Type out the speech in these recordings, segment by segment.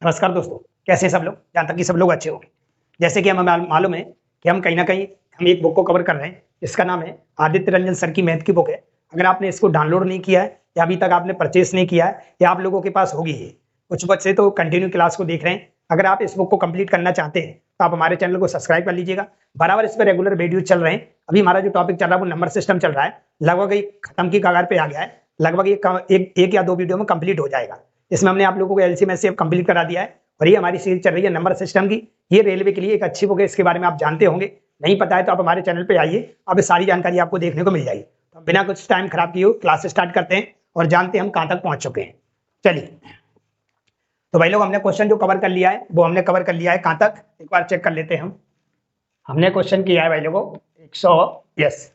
नमस्कार दोस्तों, कैसे हैं सब लोग। जहाँ तक कि सब लोग अच्छे होंगे। जैसे कि हमें मालूम है कि हम कहीं ना कहीं हम एक बुक को कवर कर रहे हैं, इसका नाम है आदित्य रंजन सर की मैथ की बुक है। अगर आपने इसको डाउनलोड नहीं किया है या अभी तक आपने परचेस नहीं किया है या आप लोगों के पास होगी है, कुछ बच्चे तो कंटिन्यू क्लास को देख रहे हैं। अगर आप इस बुक को कंप्लीट करना चाहते हैं तो आप हमारे चैनल को सब्सक्राइब कर लीजिएगा। बराबर इस पर रेगुलर वीडियो चल रहे हैं। अभी हमारा जो टॉपिक चल रहा है वो नंबर सिस्टम चल रहा है, लगभग एक खत्म की कगार पे आ गया है। लगभग एक या दो वीडियो में कंप्लीट हो जाएगा। इसमें हमने आप लोगों को एलसीएम एचसीएफ कंप्लीट करा दिया है और ये हमारी सीरीज चल रही है नंबर सिस्टम की। ये रेलवे के लिए एक अच्छी बुक है, इसके बारे में आप जानते होंगे। नहीं पता है तो आप हमारे चैनल पे आइए, अब सारी जानकारी आपको देखने को मिल जाएगी। तो बिना कुछ टाइम खराब किए क्लास स्टार्ट करते हैं और जानते हैं हम कहाँ तक पहुंच चुके हैं। चलिए, तो भाई लोग हमने क्वेश्चन जो कवर कर लिया है वो हमने कवर कर लिया है। कहाँ तक एक बार चेक कर लेते हैं। हमने क्वेश्चन किया है भाई लोगों 100, यस,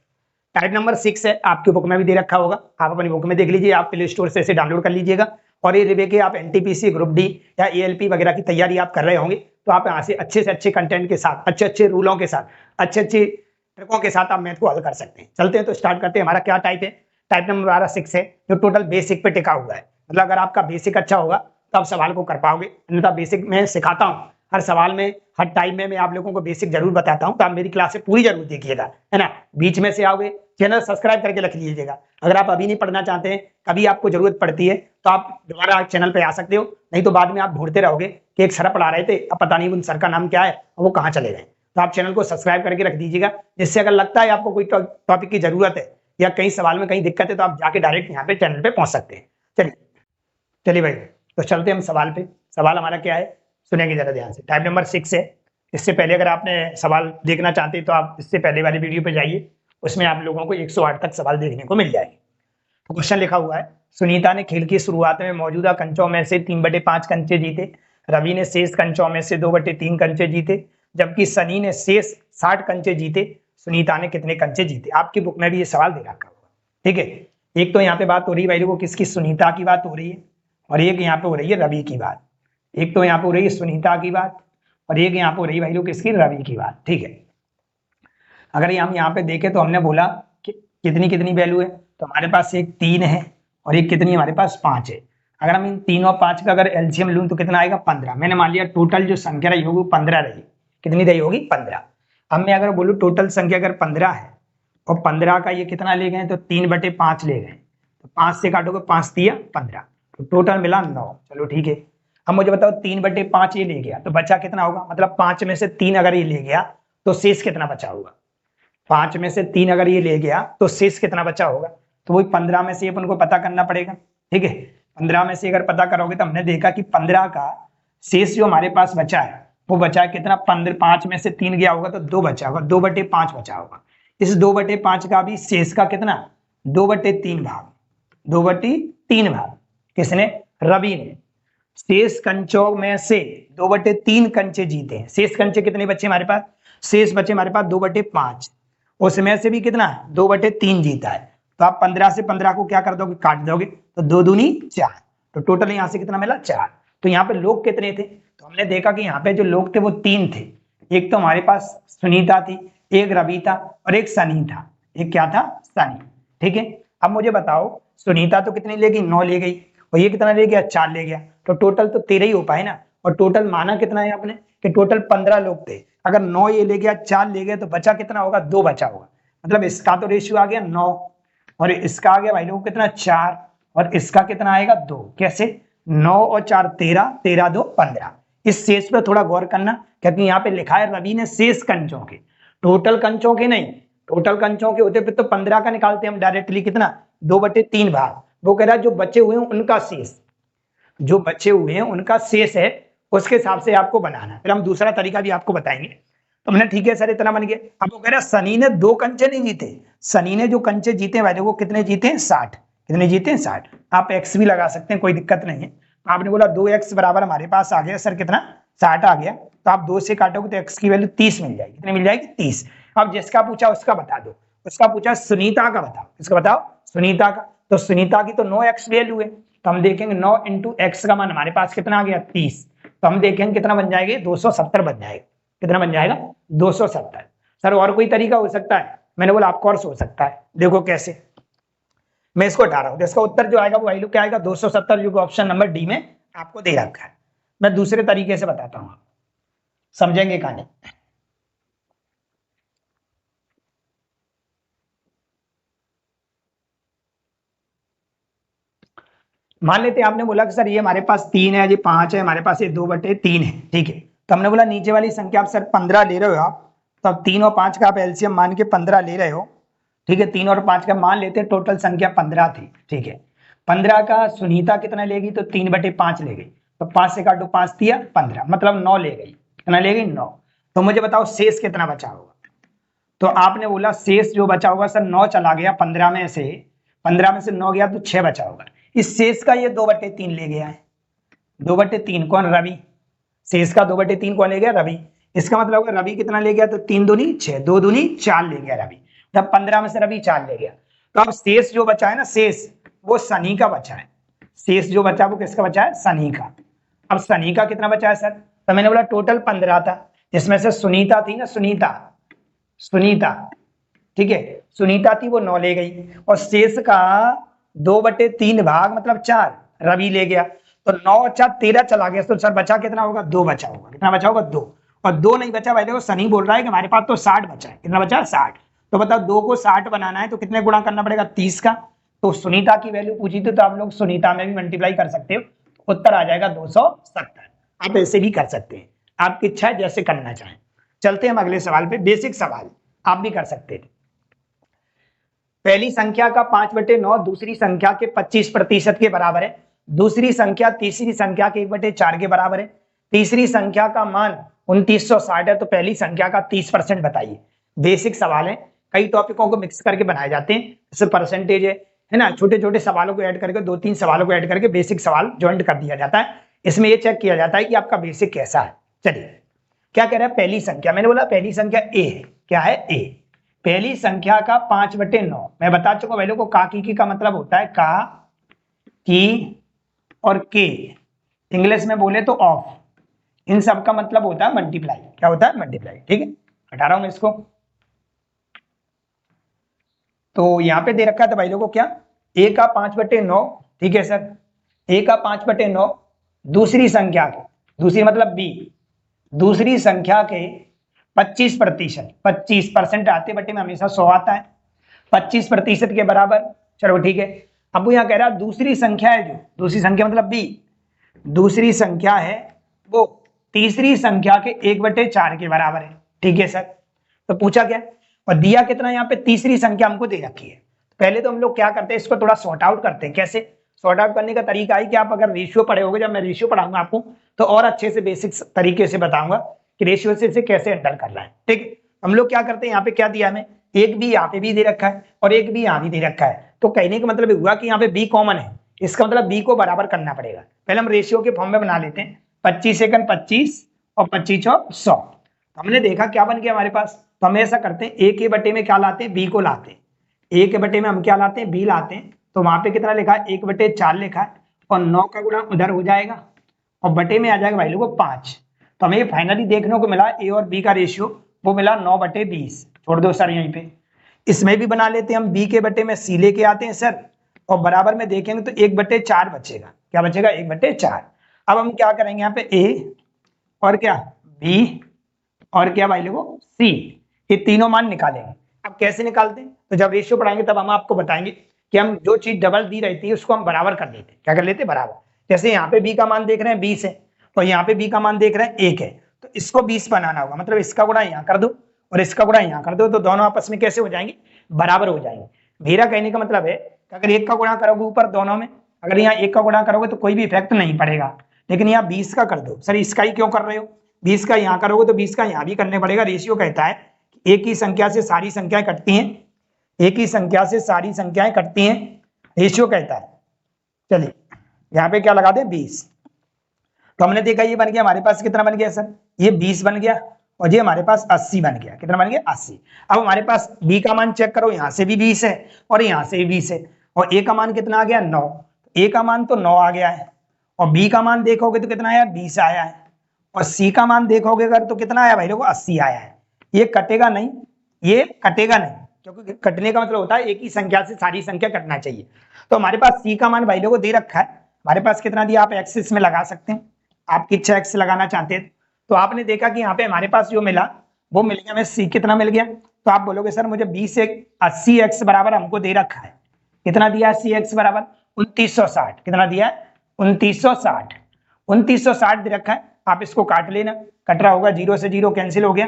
टाइप नंबर 6 है। आपकी बुक में भी दे रखा होगा, आप अपनी बुक में देख लीजिए, आप प्ले स्टोर से इसे डाउनलोड कर लीजिएगा। और ये रेलवे के आप एनटीपीसी, ग्रुप डी या एएलपी वगैरह की तैयारी आप कर रहे होंगे तो आप यहाँ से अच्छे कंटेंट के साथ, अच्छे रूलों के साथ, अच्छे ट्रिकों के साथ आप मैथ को हल कर सकते हैं। चलते हैं तो स्टार्ट करते हैं। हमारा क्या टाइप है? टाइप नंबर हमारा 6 है, जो टोटल बेसिक पे टिका हुआ है। मतलब अगर आपका बेसिक अच्छा होगा तो आप सवाल को कर पाओगे। अन्यथा बेसिक में सिखाता हूँ, हर सवाल में, हर टाइम में मैं आप लोगों को बेसिक जरूर बताता हूँ, तो आप मेरी क्लास से पूरी जरूर देखिएगा, है ना। बीच में से आओगे, चैनल सब्सक्राइब करके रख लीजिएगा। अगर आप अभी नहीं पढ़ना चाहते हैं, कभी आपको जरूरत पड़ती है तो आप दोबारा चैनल पे आ सकते हो, नहीं तो बाद में आप ढूंढते रहोगे कि एक सर पढ़ा रहे थे, अब पता नहीं उन सर का नाम क्या है और वो कहाँ चले गए। तो आप चैनल को सब्सक्राइब करके रख दीजिएगा, जिससे अगर लगता है आपको कोई टॉपिक की जरूरत है या कहीं सवाल में कहीं दिक्कत है तो आप जाके डायरेक्ट यहाँ पे चैनल पे पहुंच सकते हैं। चलिए भाई, तो चलते हैं हम सवाल पे। सवाल हमारा क्या है, सुनेंगे जरा ध्यान से। टाइप नंबर 6 है। इससे पहले अगर आपने सवाल देखना चाहते हैं तो आप इससे पहले वाली वीडियो पे जाइए, उसमें आप लोगों को 108 तक सवाल देखने को मिल जाएंगे। तो क्वेश्चन लिखा हुआ है, सुनीता ने खेल की शुरुआत में मौजूदा कंचों में से 3/5 कंचे जीते। रवि ने शेष कंचों में से 2/3 कंचे जीते, जबकि सनी ने शेष 60 कंचे जीते। सुनीता ने कितने कंचे जीते? आपकी बुक में भी ये सवाल दे रखा होगा, ठीक है। एक तो यहाँ पे बात हो रही है भाई लोगों किसकी, सुनीता की बात हो रही है, और एक यहाँ पे हो रही है रवि की बात। एक तो यहाँ पे हो रही है सुनीता की बात और एक यहाँ पे हो रही है भाई लोग किसकी, रवि की बात, ठीक है। अगर हम यहाँ पे देखें तो हमने बोला कि कितनी कितनी वैल्यू है, तो हमारे पास एक 3 है और एक कितनी हमारे पास 5 है। अगर हम इन 3 और 5 का अगर एलसीएम लूं तो कितना आएगा, 15। मैंने मान लिया टोटल जो संख्या रही होगी 15 रही। कितनी रही होगी, 15। अब मैं अगर बोलूँ टोटल संख्या अगर 15 है और 15 का ये कितना ले गए तो 3/5 ले गए, तो 5 से काटोगे, 5 दिया 15, तो टोटल मिला 9। चलो ठीक है। अब मुझे बताओ 3/5 ये ले गया तो बचा कितना होगा, मतलब 5 में से 3 अगर ये ले गया तो शेष कितना बचा होगा। 5 में से 3 अगर ये ले गया तो शेष कितना बचा होगा, तो वही 15 में से अपन को पता करना पड़ेगा, ठीक है। 15 में से अगर पता करोगे तो हमने देखा कि 15 का शेष जो हमारे पास बचा है वो बचा है कितना, 5 में से 3 गया होगा तो 2 बचा होगा, 2/5 बचा होगा। इस 2/5 का भी शेष का कितना, 2/3 भाग, 2/3 भाग किसने, रवि ने। शेष कंचों में से 2/3 कंचे जीते हैं। शेष कंचे कितने बचे हमारे पास, शेष बचे हमारे पास 2/5, उसमें से भी कितना 2/3 जीता है। तो आप 15 से 15 को क्या कर दोगे, काट दोगे, तो 2 दूनी 4, तो टोटल यहाँ से कितना मिला, 4। तो यहाँ पे लोग कितने थे, तो हमने देखा कि यहाँ पे जो लोग थे वो 3 थे। एक तो हमारे पास सुनीता थी, एक रवि था और एक सनी था। एक क्या था, सनी, ठीक है। अब मुझे बताओ सुनीता तो कितनी ले गई, 9 ले गई, और ये कितना ले गया, 4 ले गया, तो टोटल तो 13 ही हो पाए ना। और टोटल माना कितना है आपने कि टोटल 15 लोग थे। अगर 9 ये ले गया, 4 ले गए, तो बचा कितना होगा, 2 बचा होगा। मतलब इसका तो रेशियो आ गया 9 और इसका आ गया भाई लोग कितना, 4, और इसका कितना आएगा, 2। कैसे, 9 और 4 13, 13 2 15। इस शेष पे थोड़ा गौर करना, क्योंकि यहाँ पे लिखा है रवि ने शेष कंचों के, टोटल कंचों के नहीं। टोटल कंचों के होते पे तो 15 का निकालते हम डायरेक्टली, कितना, 2/3 भाग। वो कह रहा है जो बचे हुए हैं उनका शेष, जो बचे हुए हैं उनका शेष है, उसके हिसाब से आपको बनाना। फिर हम दूसरा तरीका भी आपको बताएंगे। तो हमने ठीक है सर इतना बन गया। अब वो कह रहा है सनी ने 2 कंचे नहीं जीते, सनी ने जो कंचे जीते वाले वो कितने जीते हैं, 60। कितने जीते हैं, 60। आप एक्स भी लगा सकते हैं, कोई दिक्कत नहीं है। तो आपने बोला 2x बराबर हमारे पास आ गया सर कितना, 60 आ गया, तो आप 2 से काटोगे तो x की वैल्यू 30 मिल जाएगी। कितनी मिल जाएगी, 30। अब जिसका पूछा उसका बता दो। उसका पूछा सुनीता का बताओ, इसका बताओ सुनीता का। तो सुनीता की तो 9x वैल्यू है, तो हम देखेंगे 9 × x का मान हमारे पास कितना आ गया, 30। तो हम देखेंगे कितना बन जाएगा, 270 बन जाएगा। कितना बन जाएगा, 270। सर और कोई तरीका हो सकता है, मैंने बोला ऑफ कोर्स हो सकता है। देखो कैसे, मैं इसको हटा रहा हूं, इसका उत्तर जो आएगा वो वैल्यू क्या आएगा, 270, जो ऑप्शन नंबर डी में आपको दे रखा है। मैं दूसरे तरीके से बताता हूं, समझेंगे कहानी। मान लेते हैं आपने बोला कि सर ये हमारे पास 3 है, ये 5 है, हमारे पास ये 2/3 है, ठीक है। तो हमने बोला नीचे वाली संख्या आप सर 15 ले रहे हो आप, तो अब 3 और 5 का आप एलसीएम मान के 15 ले रहे हो, ठीक है। 3 और 5 का मान लेते हैं, टोटल संख्या 15 थी, ठीक है। 15 का सुनीता कितना लेगी, तो 3/5 ले गई, तो 5 से काटो 5 दिया 15, मतलब 9 ले गई। कितना ले गई, 9। तो मुझे बताओ शेष कितना बचा होगा। तो आपने बोला शेष जो बचा होगा सर 9 चला गया 15 में से, 15 में से 9 गया तो 6 बचा होगा। इस शेष का ये 2/3 ले गया है। 2/3 कौन, रवि। शेष का 2/3 कौन ले गया, रवि। इसका मतलब होगा रवि कितना ले गया, तो 3 दूनी 6, 2 दूनी 4 ले गया रवि। जब 15 में से रवि 4 ले गया, तो अब शेष जो बचा है ना, शेष वो सनी का बचा है। शेष जो बचा वो किसका बचा है, सनी का। अब सनी का कितना बचा है सर, तो मैंने बोला टोटल 15 था, जिसमें से सुनीता थी ना, सुनीता, ठीक है, सुनीता थी वो 9 ले गई, और शेष का 2/3 भाग मतलब 4 रवि ले गया, तो 9 और 4 13 चला गया, तो सर बचा कितना होगा, 2 बचा होगा। कितना बचा होगा, 2। और 2 नहीं बचा भाई, देखो सनी बोल रहा है कि हमारे पास तो 60 बचा है। कितना बचा है, 60। तो बताओ 2 को 60 बनाना है तो कितने गुणा करना पड़ेगा, 30 का। तो सुनीता की वैल्यू पूछी थी, तो आप लोग सुनीता में भी मल्टीप्लाई कर सकते हो, उत्तर आ जाएगा 270। आप ऐसे भी कर सकते हैं, आपकी इच्छा है जैसे करना चाहें। चलते हैं हम अगले सवाल पे, बेसिक सवाल आप भी कर सकते हैं। पहली संख्या का 5/9 दूसरी संख्या के 25% के बराबर है। दूसरी संख्या तीसरी संख्या के 1/4 के बराबर है। तीसरी संख्या का मान 2960 है, तो पहली संख्या का 30% बताइए। बेसिक सवाल है, कई टॉपिकों को मिक्स करके बनाए जाते हैं, जैसे परसेंटेज है ना, छोटे छोटे सवालों को ऐड करके 2-3 सवालों को ऐड करके बेसिक सवाल ज्वाइंट कर दिया जाता है। इसमें यह चेक किया जाता है कि आपका बेसिक कैसा है। चलिए क्या कह रहा है, पहली संख्या, मैंने बोला पहली संख्या ए है। क्या है, ए। पहली संख्या का 5/9, मैं बता चुका भाई लोगों को, का की का मतलब होता है का की और के, इंग्लिश में बोले तो ऑफ, इन सब का मतलब होता है मल्टीप्लाई। क्या होता है, मल्टीप्लाई, ठीक है। हटा रहा हूं मैं इसको। तो यहां पे दे रखा है तो भाई लोगों क्या, ए का 5/9, ठीक है सर। ए का 5/9 दूसरी संख्या के, दूसरी मतलब बी, दूसरी संख्या के 25%, 25% आते बटे में हमेशा 100 आता है, 25% के बराबर। चलो ठीक है। अब वो यहाँ कह रहा है दूसरी संख्या है, जो दूसरी संख्या मतलब बी, दूसरी संख्या है वो तीसरी संख्या के 1/4 के बराबर है, ठीक है सर। तो पूछा क्या, और दिया कितना, यहाँ पे तीसरी संख्या हमको दे रखी है। पहले तो हम लोग क्या करते हैं, इसको थोड़ा सॉर्ट आउट करते हैं। कैसे सॉर्ट आउट करने का तरीका है कि आप अगर रेशियो पढ़े होगे, जब मैं रेशियो पढ़ाऊंगा आपको तो और अच्छे से बेसिक तरीके से बताऊंगा कि रेशियो से इसे कैसे हैंडल करना है, ठीक है। हम लोग क्या करते हैं, यहाँ पे क्या दिया हमें, एक बी यहाँ पे भी दे रखा है और एक बी यहाँ भी दे रखा है, तो कहने का मतलब हुआ कि यहाँ पे बी कॉमन है, इसका मतलब बी को बराबर करना पड़ेगा। पहले हम रेशियो के फॉर्म में बना लेते हैं, 25 सेकंड 25 और 25 और 100। तो हमने देखा क्या बन गया हमारे पास, तो हम ऐसा करते हैं, ए के बटे में क्या लाते हैं, बी को लाते हैं, ए के बटे में हम क्या लाते हैं, बी लाते हैं। तो वहां पे कितना लिखा है, 1/4 लिखा है, और 9 का गुणा उधर हो जाएगा और बटे में आ जाएगा भाई लोगों 5। तो हमें फाइनली देखने को मिला ए और बी का रेशियो वो मिला 9/20। छोड़ दो सर यहीं पे, इसमें भी बना लेते हैं हम, बी के बटे में सी लेके आते हैं सर, और बराबर में देखेंगे तो 1/4 बचेगा। क्या बचेगा, 1/4। अब हम क्या करेंगे, यहाँ पे ए और क्या बी और क्या भाई लोगों सी, ये तीनों मान निकालेंगे। अब कैसे निकालते हैं, तो जब रेशियो पढ़ाएंगे तब हम आपको बताएंगे कि हम जो चीज डबल दी रहती है उसको हम बराबर कर लेते हैं। क्या कर लेते हैं, बराबर। जैसे यहाँ पे बी का मान देख रहे हैं 20 है, तो यहाँ पे बी का मान देख रहे हैं 1 है, तो इसको 20 बनाना होगा, मतलब इसका गुणा यहाँ कर दो और इसका गुणा यहाँ कर दो, तो दोनों आपस में कैसे हो जाएंगे, बराबर हो जाएंगे। मेरा कहने का मतलब है कि अगर 1 का गुणा करोगे ऊपर दोनों में, अगर यहाँ 1 का गुणा करोगे तो कोई भी इफेक्ट नहीं पड़ेगा, लेकिन यहाँ 20 का कर दो। सर इसका ही क्यों कर रहे हो, 20 का यहाँ करोगे तो 20 का यहाँ भी करने पड़ेगा। रेशियो कहता है कि एक ही संख्या से सारी संख्याएं कटती हैं, एक ही संख्या से सारी संख्याएं कटती हैं, रेशियो कहता है। चलिए यहाँ पे क्या लगा दें, 20। तो हमने देखा ये बन गया, हमारे पास कितना बन गया सर, ये 20 बन गया, और ये हमारे पास 80 बन गया। कितना बन गया, 80। अब हमारे पास बी का मान चेक करो, यहाँ से भी 20 है और यहाँ से भी 20 है, और ए का मान कितना आ गया, 9। ए का मान तो 9 आ गया है, और बी का मान देखोगे तो कितना आया, 20 आया है, और सी का मान देखोगे अगर तो कितना आया भाई लोगों, 80 आया है। ये कटेगा नहीं, ये कटेगा नहीं, क्योंकि कटने का मतलब होता है एक ही संख्या से सारी संख्या कटना चाहिए। तो हमारे पास सी का मान भाई लोगों दे रखा है, हमारे पास कितना दिया, आप एक्सिस में लगा सकते हैं, आपकी इच्छा x लगाना चाहते हैं। तो आपने देखा कि यहाँ पे हमारे पास जो मिला वो मिल गया, हमें c कितना मिल गया। तो आप बोलोगे सर मुझे 80x बराबर हमको दे रखा है, कितना दिया है cx बराबर 2960, कितना दिया है 2960, 2960 दे रखा है। आप इसको काट लेना, कट रहा होगा, 0 से 0 कैंसिल हो गया,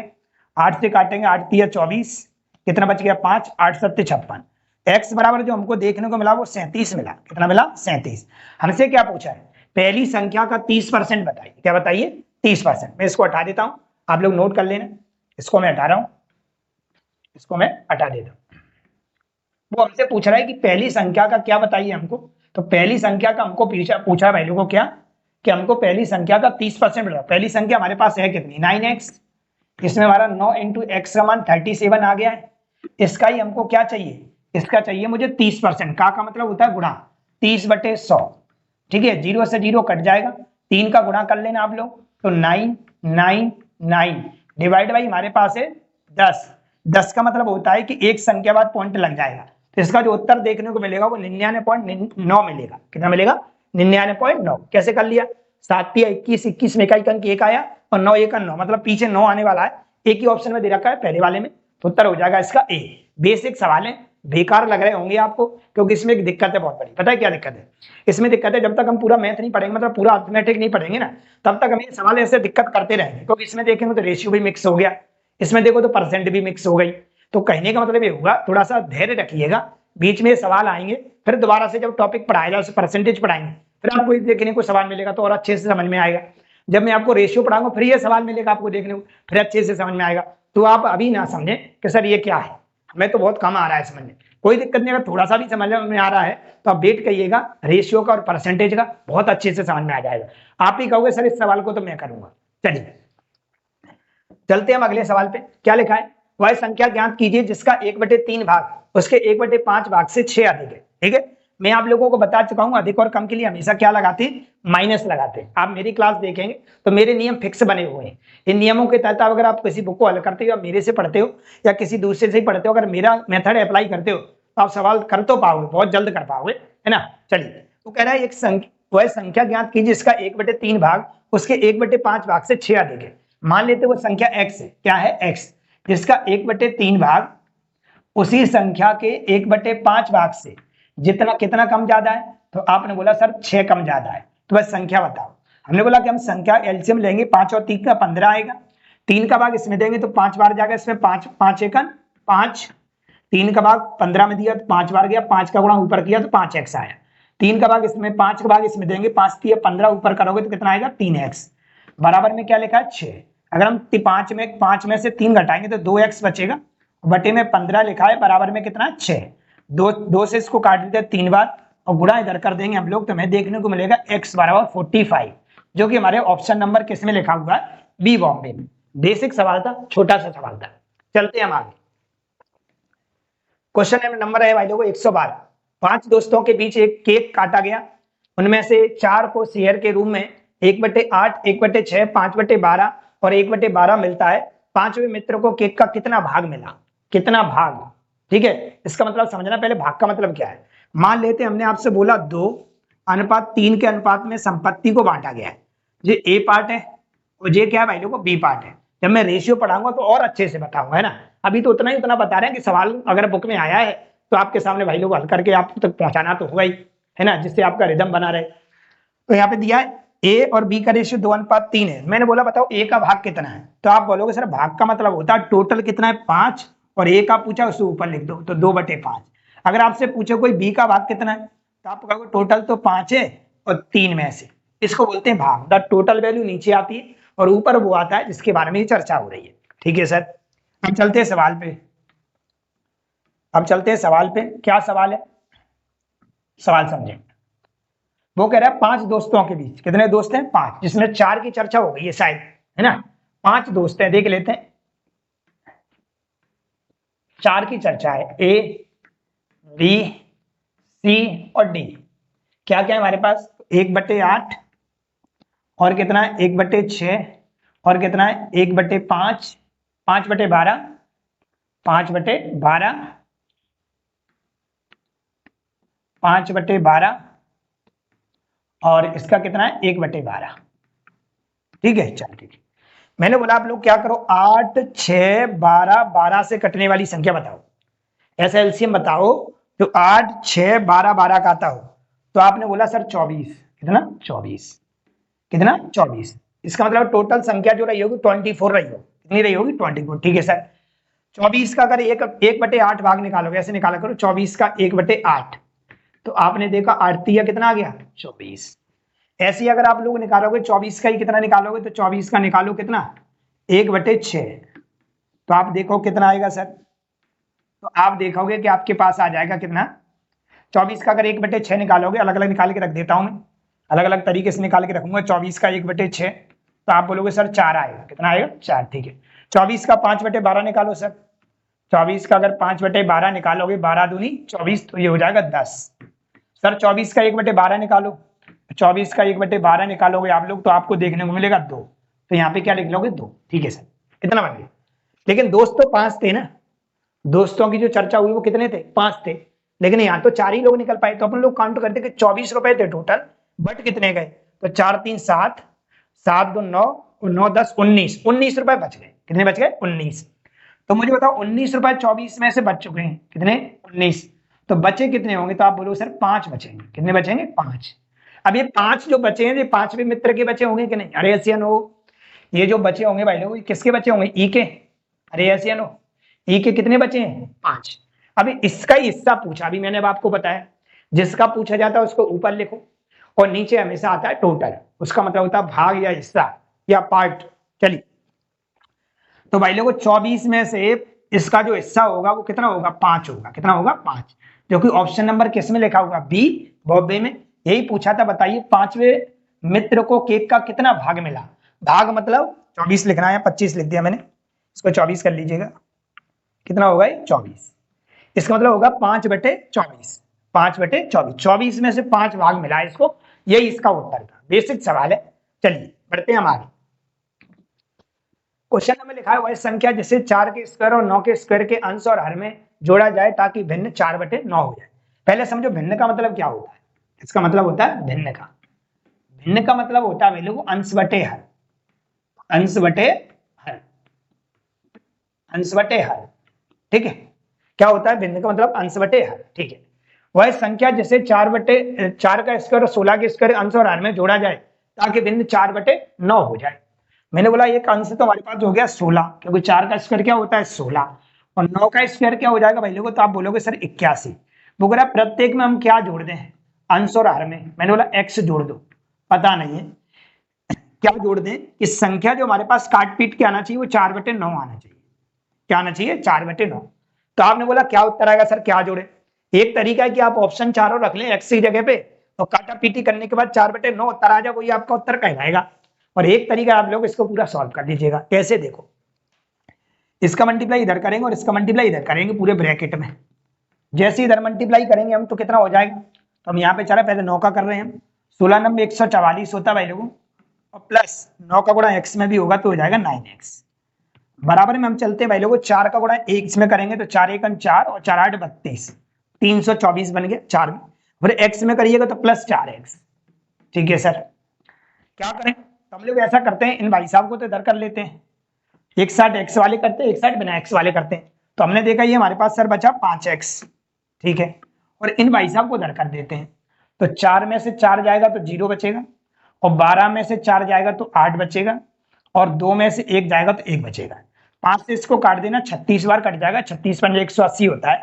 8 से काटेंगे, 8 तिया 24, कितना बच गया 5, 8 सत्ते 56। x बराबर जो हमको देखने को मिला वो 37 मिला, कितना मिला 37। हमसे क्या पूछा है, पहली संख्या का 30% बताइए, क्या बताइए 30%। मैं इसको हटा देता हूं, आप लोग नोट कर लेना, इसको मैं हटा रहा हूं, इसको मैं हटा देता हूं। वो हमसे पूछ रहा है कि पहली संख्या का क्या बताइए हमको। तो पहली संख्या का हमको पूछा भाई लोगों क्या, कि हमको पहली संख्या का 30% बताओ। पहली संख्या हमारे पास है कितनी 9x, इसमें हमारा 9 इंटू एक्स का मान 37 आ गया है। इसका ही हमको क्या चाहिए, इसका चाहिए मुझे 30%, का मतलब होता है गुणा, 30/100, ठीक है, 0 से 0 कट जाएगा, 3 का गुणा कर लेना आप लोग, तो 999 डिवाइड बाई हमारे पास है 10, 10 का मतलब होता है कि एक संख्या बाद पॉइंट लग जाएगा। तो इसका जो उत्तर देखने को मिलेगा वो 99.9 मिलेगा, कितना मिलेगा 99.9। कैसे कर लिया, 7 तिया 21, 21 में इकाई अंक 1 आया और 9 1 9, मतलब पीछे 9 आने वाला है, एक ही ऑप्शन में दे रखा है पहले वाले में, तो उत्तर हो जाएगा इसका ए। बेसिक सवाल है, बेकार लग रहे होंगे आपको क्योंकि इसमें एक दिक्कत है बहुत बड़ी। पता है क्या दिक्कत है इसमें, दिक्कत है जब तक हम पूरा मैथ नहीं पढ़ेंगे, मतलब पूरा अर्थमेटिक नहीं पढ़ेंगे ना, तब तक हमें सवाल ऐसे दिक्कत करते रहेंगे। क्योंकि इसमें देखेंगे तो रेशियो भी मिक्स हो गया, इसमें देखो तो परसेंट भी मिक्स हो गई। तो कहने का मतलब ये होगा, थोड़ा सा धैर्य रखिएगा, बीच में सवाल आएंगे, फिर दोबारा से जब टॉपिक पढ़ाया जाए परसेंटेज पढ़ाएंगे, फिर आपको देखने को सवाल मिलेगा तो और अच्छे से समझ में आएगा। जब मैं आपको रेशियो पढ़ाऊंगा फिर ये सवाल मिलेगा आपको देखने को, फिर अच्छे से समझ में आएगा। तो आप अभी ना समझें कि सर ये क्या है, हमें तो बहुत कम आ रहा है समझ में, कोई दिक्कत नहीं, अगर थोड़ा सा भी समझ में आ रहा है तो आप वेट करिएगा, रेशियो का और परसेंटेज का बहुत अच्छे से समझ में आ जाएगा। आप ही कहोगे सर इस सवाल को तो मैं करूंगा। चलिए चलते हैं हम अगले सवाल पे। क्या लिखा है, वह संख्या ज्ञात कीजिए जिसका 1/3 भाग उसके 1/5 भाग से 6 अधिक है। ठीक है, मैं आप लोगों को बता चुका हूं अधिक और कम के लिए हमेशा क्या लगाते हैं, माइनस लगाते हैं। आप मेरी क्लास देखेंगे तो मेरे नियम फिक्स बने हुए हैं। इन नियमों के तहत अगर आप किसी बुक को हल करते हो या मेरे से पढ़ते हो या किसी दूसरे से ही पढ़ते हो, अगर मेरा मेथड अप्लाई करते हो तो आप सवाल कर तो पाओगे, बहुत जल्द कर पाओगे, है ना। चलिए, वो कह रहा है वह संख्या ज्ञात कीजिए जिसका 1/3 भाग उसके 1/5 भाग से 6 अधिक है। मान लेते वो संख्या x है, क्या है x, जिसका 1/3 भाग उसी संख्या के 1/5 भाग से जितना कितना कम ज्यादा है। तो आपने बोला सर 6 कम ज्यादा है, तो बस संख्या बताओ। हमने बोला कि हम संख्या एलसीएम लेंगे, 5 और 3 का 15 आएगा, 3 का भाग इसमें देंगे तो 5 बार जाएगा, इसमें 5 5 एकन 5, 3 का भाग 15 में दिया तो 5 बार गया, 5 का गुणा ऊपर किया तो 5x आया, 3 का भाग इसमें 5 का भाग इसमें देंगे, 5 3 15 ऊपर करोगे तो कितना आएगा 3x, बराबर में क्या लिखा है 6। अगर हम 5 में से 3 घटाएंगे तो 2x बचेगा, बटे में 15 लिखा है, बराबर में कितना 6, 2 से इसको काट देते हैं 3 बार और गुणा इधर कर देंगे हम लोग, तो हमें देखने को मिलेगा x बराबर 45, जो कि हमारे ऑप्शन नंबर किसमें लिखा हुआ है, बी बॉम्बे में। बेसिक सवाल था, छोटा सा सवाल था। चलते हैं हम आगे। क्वेश्चन नंबर है भाई लोगों 112। 5 दोस्तों के बीच एक केक काटा गया, उनमें से 4 को शेयर के रूप में 1/8, 1/6, 5/12 और 1/12 मिलता है। 5वें मित्र को केक का कितना भाग मिला, कितना भाग, ठीक है। इसका मतलब समझना, पहले भाग का मतलब क्या है। मान लेते हमने आपसे बोला 2:3 के अनुपात में संपत्ति को बांटा गया है, ये ए पार्ट है और ये क्या है भाई लोगों बी पार्ट है। जब मैं रेशियो पढ़ाऊंगा तो और अच्छे से बताऊंगा, है ना। अभी तो उतना बता रहे हैं कि सवाल अगर बुक में आया है तो आपके सामने भाई लोग हल करके आप तक पहुंचाना तो होगा ही, है ना, जिससे आपका रिदम बना रहे। तो यहाँ पे दिया है ए और बी का रेशियो 2:3 है। मैंने बोला बताओ ए का भाग कितना है, तो आप बोलोगे सर भाग का मतलब होता है टोटल कितना है 5, और ए का पूछा उससे ऊपर लिख दो तो 2/5। अगर आपसे पूछे कोई बी का भाग कितना है तो आप कहोगे टोटल तो 5 है और 3 में से, इसको बोलते हैं भाग। द टोटल वैल्यू नीचे आती है और ऊपर वो आता है जिसके बारे में चर्चा हो रही है। ठीक है सर, अब चलते हैं सवाल पे। अब चलते हैं सवाल पे, क्या सवाल है, सवाल समझें। वो कह रहा है 5 दोस्तों के बीच, कितने दोस्त हैं 5, जिसमें 4 की चर्चा हो गई है शायद, है ना। 5 दोस्त हैं, देख लेते हैं। 4 की चर्चा है, ए बी सी और डी। क्या क्या है हमारे पास, 1/8 और कितना है 1/6 और कितना है 1/5, 5/12, 5/12, 5/12 और इसका कितना है 1/12। ठीक है, चल ठीक है। मैंने बोला आप लोग क्या करो, 8, 6, 12, 12 से कटने वाली संख्या बताओ, ऐसा एलसीएम बताओ जो 8, 6, 12, 12 का आता हो। तो आपने बोला सर 24, कितना 24, कितना 24। इसका मतलब टोटल संख्या जो रही होगी 24 रही होगी, कितनी रही होगी 24। ठीक है सर, 24 का अगर 1/8 भाग निकालोगे, ऐसे निकाला करो 24 का 1/8, तो आपने देखा 8 तिया कितना आ गया 24। ऐसे ही अगर आप लोग निकालोगे 24 का ही कितना निकालोगे, तो 24 का निकालो कितना 1/6, तो आप देखो कितना आएगा सर। तो आप देखोगे कि आपके पास आ जाएगा कितना, 24 का अगर 1/6 निकालोगे, अलग अलग निकाल के रख देता हूं मैं, अलग अलग तरीके से निकाल के रखूंगा। 24 का 1/6, तो आप बोलोगे सर 4 आएगा, कितना आएगा 4। ठीक है, 24 का 5/12 निकालो सर, 24 का अगर 5/12 निकालोगे, 12 दूनी 24, तो ये हो जाएगा 10। सर 24 का 1/12 निकालो, 24 का 1/12 निकालोगे आप लोग, तो आपको देखने को मिलेगा 2, तो यहाँ पे क्या लिख लोगे 2। ठीक है सर, इतना बन गया। लेकिन दोस्त तो 5 थे ना, दोस्तों की जो चर्चा हुई वो कितने थे, 5 थे, लेकिन यहाँ तो 4 ही लोग निकल पाए। तो अपन लोग काउंट करते कि 24 रुपए थे टोटल, बट कितने गए, तो 4 3 7, 7 2 9, 9 10 19, 19 रुपए बच गए। कितने बच गए 19। तो मुझे बताओ 19 रुपए 24 में से बच चुके हैं, कितने 19, तो बचे कितने होंगे, तो आप बोलो सर 5 बचेंगे। कितने बचेंगे 5। अब ये 5 जो बचे हैं, ये 5वें मित्र के बचे होंगे कि नहीं, अरे ऐसे नो, ये जो बचे होंगे भाई लोग, किसके बचे होंगे, ई के, अरे ऐसे नो, ई के कितने बचे हैं 5। अभी इसका ही हिस्सा पूछा, अभी मैंने अब आपको बताया, जिसका पूछा जाता है उसको ऊपर लिखो, और नीचे हमेशा आता है टोटल, उसका मतलब होता है भाग या हिस्सा या पार्ट। चलिए, तो भाई लोगों 24 में से इसका जो हिस्सा होगा वो कितना होगा, 5 होगा। कितना होगा 5, जो कि ऑप्शन नंबर किस में लिखा होगा, बी, बॉबे में। यही पूछा था, बताइए 5वें मित्र को केक का कितना भाग मिला। भाग मतलब 24 लिखना है, 25 लिख दिया मैंने, इसको 24 कर लीजिएगा, कितना होगा 24। इसका मतलब होगा 5/24, 5/24, 24 में से 5 भाग मिला है इसको, यही इसका उत्तर था। बेसिक सवाल है। चलिए बढ़ते हैं हम आगे। क्वेश्चन नंबर लिखा है वह संख्या जिसे 4 के स्क्वायर और 9 के स्क्वायर के अंश और हर में जोड़ा जाए ताकि भिन्न 4/9 हो जाए। पहले समझो भिन्न का मतलब क्या होता है। इसका मतलब होता है भिन्न का मतलब होता है लोगों अंश बटे हर, अंश बटे हर, अंश बटे हर। ठीक है, क्या होता है भिन्न का मतलब अंश बटे हर। ठीक है, वह संख्या जिसे 4 का स्क्वायर और 16 के स्क्वायर अंश और हर में जोड़ा जाए ताकि भिन्न 4/9 हो जाए। मैंने बोला एक अंश तो हमारे पास हो गया 16, क्योंकि 4 का स्क्वायर क्या होता है 16, और 9 का स्क्वायर क्या हो जाएगा भाई लोगों, तो आप बोलोगे सर 81। वो कह प्रत्येक में हम क्या जोड़ दें, अंश और हर में। मैंने बोला x जोड़ दो, पता नहीं है क्या जोड़ दें, इस संख्या जो हमारे पास काट पीट के आना चाहिए वो 4/9 आना चाहिए। क्या आना चाहिए 4/9। तो आपने बोला क्या उत्तर आएगा सर, क्या जोड़े। एक तरीका है कि आप ऑप्शन चारों रख लें x की जगह पे, तो काटा पीटी करने के बाद 4/9 उत्तर आ जाए, वही आपका उत्तर कहलाएगा। और एक तरीका आप लोग इसको पूरा सॉल्व कर लीजिएगा। कैसे, देखो इसका मल्टीप्लाई इधर करेंगे और इसका मल्टीप्लाई इधर करेंगे पूरे ब्रैकेट में। जैसे इधर मल्टीप्लाई करेंगे हम तो कितना हो जाएगा, तो हम यहाँ पे चला पहले 9 का कर रहे हैं हम, 16 नंबर 144 होता है भाई लोगों, और प्लस 9 का गुणा x में भी होगा तो हो जाएगा 9x। बराबर में हम चलते हैं भाई लोगों, 4 का गुणा एक इसमें करेंगे तो 4 1 4 और 4 8 32, 324 बन गया 4 में, फिर x में करिएगा तो प्लस 4x। ठीक है सर, क्या करें, तो हम लोग ऐसा करते हैं, इन भाई साहब को तो इधर कर लेते हैं, एक साइड x वाले करते हैं, एक साइड बिना x वाले करते हैं। तो हमने देखा ये हमारे पास सर बचा 5x। ठीक है, और इन भाई साहब को इधर कर देते हैं, तो 4 में से 4 जाएगा तो 0 बचेगा, और 12 में से 4 जाएगा तो 8 बचेगा, और 2 में से 1 जाएगा तो 1 बचेगा। 5 से इसको काट देना, 36 बार कट जाएगा, 36 पर 180 होता है।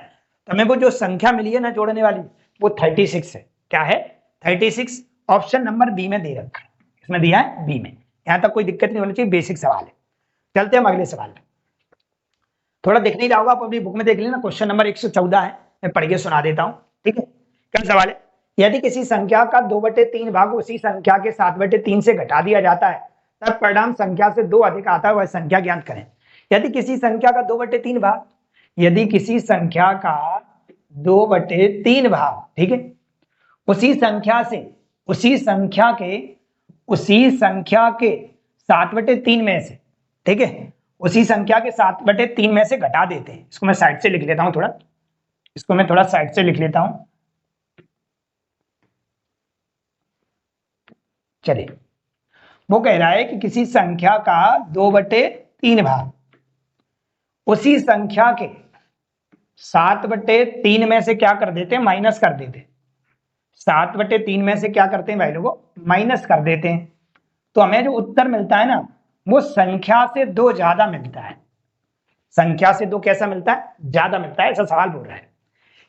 तो हमें वो जो संख्या मिली है ना जोड़ने वाली, वो 36 है। क्या है 36, ऑप्शन नंबर बी में दे रखा है, इसमें दिया है बी में। यहां तक कोई दिक्कत नहीं होनी चाहिए, बेसिक सवाल है। चलते हैं हम अगले सवाल में, थोड़ा देख नहीं जाओगा आप अपनी बुक में देख लेना, क्वेश्चन नंबर 114 है, मैं पढ़ के सुना देता हूं। ठीक है, क्या सवाल है, यदि किसी संख्या का 2/3 भाग उसी संख्या के 7/3 से घटा दिया जाता है तब परिणाम संख्या से 2 अधिक आता है, वह संख्या ज्ञात करें। यदि किसी संख्या का 2/3 भाग, यदि किसी संख्या का 2/3 भाग, ठीक है, उसी संख्या से उसी संख्या के 7/3 में से, ठीक है, उसी संख्या के 7/3 में से घटा देते हैं। इसको मैं साइड से लिख लेता हूं, थोड़ा इसको मैं थोड़ा साइड से लिख लेता हूं। चलिए, वो कह रहा है कि किसी संख्या का 2/3 भाग उसी संख्या के 7/3 में से क्या कर देते हैं, माइनस कर देते हैं। 7/3 में से क्या करते हैं भाई लोगों, माइनस कर देते हैं। तो हमें जो उत्तर मिलता है ना, वो संख्या से 2 ज्यादा मिलता है। संख्या से 2 कैसा मिलता है, ज्यादा मिलता है, ऐसा सवाल बोल रहा है